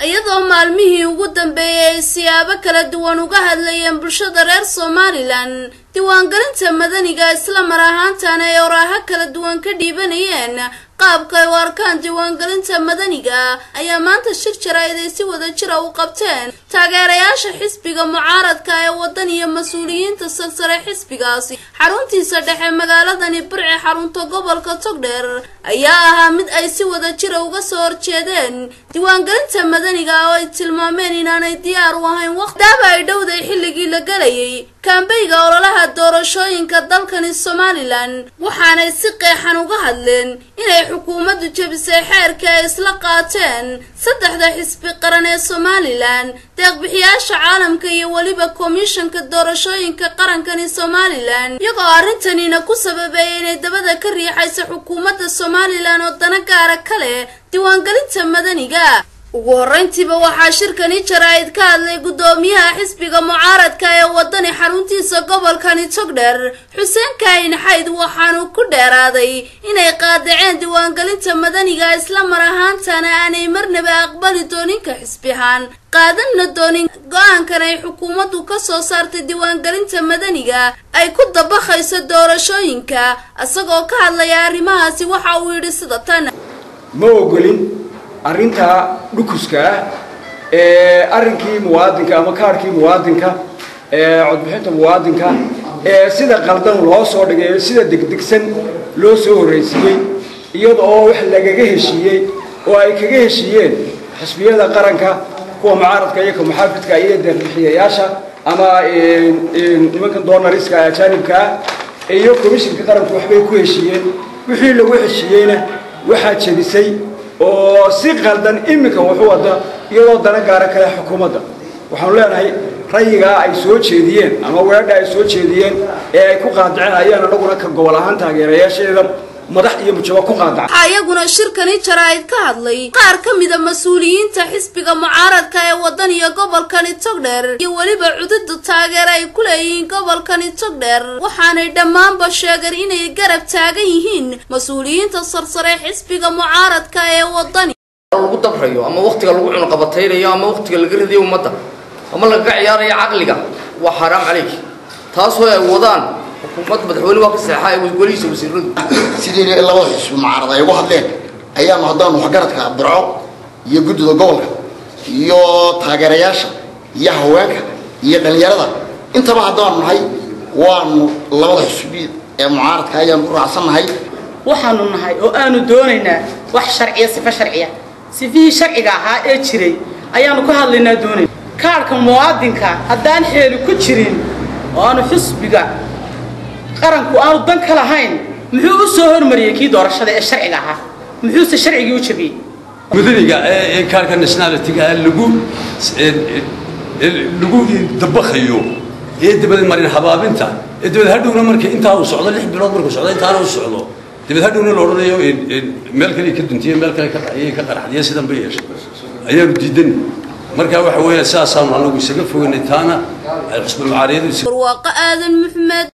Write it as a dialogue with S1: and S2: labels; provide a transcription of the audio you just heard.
S1: iyadoo maalmihii ugu dambeeyay siyaabo kala duwan uga hadlayeen bulshada reer Somaliland diiwaangelinta madaniga isla mar ahaantaana ay oraha kala duwan ka dhiibanayeen qaabka ay u arkaan diiwaangelinta madaniga ayaa maanta shir jaraa'id ay si wada jir ah u qabteen taageerayaasha xisbiga mucaaradka ee wadan iyo mas'uuliyiinta sare xisbigaasi xaruntiisa dhexe magaaladani Burco xarunta gobolka Togdheer ayaa ahaa mid ay si wada jir ah uga soo horjeedeen diiwaangelinta madaniga oo ay tilmaameen inaanay diyaar u ahayn waqtiga ay dhowday xilligii la galayay kaambayga ololaha doorashooyinka dalkani Somaliland waxaanay si qeexan uga hadleen inay xukuumaddu jabisay xeerka ay isla qaateen saddexda xisbi qaran ee Somaliland deeq-bixiyaasha caalamka iyo waliba komishanka doorashooyinka qarankani Somaliland iyagoo arrintanina ku sababay inay dabada ka riixayso xukuumadda Somaliland oo dana gaar ah kale diiwaangelinta madaniga ugu horeyntiiba waxaa shirkani jaraa'id ka hadlay gudoomiyaha xisbiga mucaaradka ee wadani xaruntiisa gobolkani Togdheer Xuseen Kaahin Xayd waxaanu ku dheeraaday inay qaadaceen diiwaangelinta madaniga isla mar ahaantaana aanay marnaba aqbali doonin ka xisbihan qaadanna doonin go'aankan ay xukuumaddu ka soo saartay diiwaangelinta madaniga ay ku dabaqayso doorashooyinka asagoo ka hadlaya arrimahaasi waxa uu yidhi sida tan
S2: ma ogolin arrinta dhukuska arrinkii muwaadinka ama kaarkii muwaadinka codbixinta muwaadinka sida qaldan loo soo dhigay sida degdegsan loo soo horeysiyay iyadoo wax lagaga heshiiyay oo ay kaga heshiiyeen xisbiyada qaranka kuwa mucaaradka iyo muxaafidka iyo deeq-bixiyayaasha ama nimanka doonariska ajaanibka iyo komishanka qaranku waxbay ku heshiiyeen wixii lagu heshiiyeyna waxaa jabisay oo si qaldan iminka wuxuu wada iyadoo dana gaar ah kale xukuumadda waxaan leenahay rayiga ay soo jeediyeen ama weerarda ay soo jeediyeen ee ay ku qaadaceen ayaan anaguna ka gobol ahaan taageerayaasheeda madax iyo mujaba ku qaadac
S1: ayaguna shirkani jaraa'id ka hadlay qaar ka mid ah mas'uuliyiinta xisbiga mucaaradka ee wadan iyo gobolkani Togdheer iyo waliba cudud taageero ay ku leeyihiin gobolkani Togdheer waxaanay dhammaanba sheegeen inay garab taagan yihiin mas'uuliyiinta sarsare xisbiga mucaaradka ee wadani
S3: lagu dabrayo ama waqtiga lagu cuno qabataynayo ama waqtiga laga ridayo ummadda ama laga ciyaarayo aqliga waa xaraam calayk taasoo ay wadaan xukuumad madaxweyne waa ka saxay waliisa wasiiradu
S4: sidii laba xisbi mucaarad ay ugu hadleen ayaanu haddaan waxgaradka Burco iyo guddida gobolka iyo taageerayaasha iyo haweenka iyo dhalinyarada intaba haddaan nahay waanu labada xisbi ee mucaaradka ayaan ku raacsanahay
S5: waxaanu nahay oo aanu doonaynaa wax sharciya sifa sharciya sifii sharciga ahaa ee jiray ayaanu ka hadlaynaa doonay kaarka muwaadinka haddaan xeeli ku jirin oo aanu xisbiga qaranku aanu dan ka lahayn muxuu u soo hormariyay kii doorashada ee sharciga ahaa muxuu sharcigii u jabiyay
S6: madaniga ee kaarka nationality-ga lagu dabaqayo ee dibadda marin habaabinta ee dibadda hadhowna markii intaa uu socdo 6 bilood markuu socdo intaana uu socdo dibadda hadhowna la oranayo meel kale ka duntiye meel kale ka dhacay ka qaraxdiye sidan bay yeeshay ayaanu diidan marka waxa weeye saasaan anagu isaga fogeynay taana xisbi mucaaradku
S1: Barwaaqo Aadan Maxamed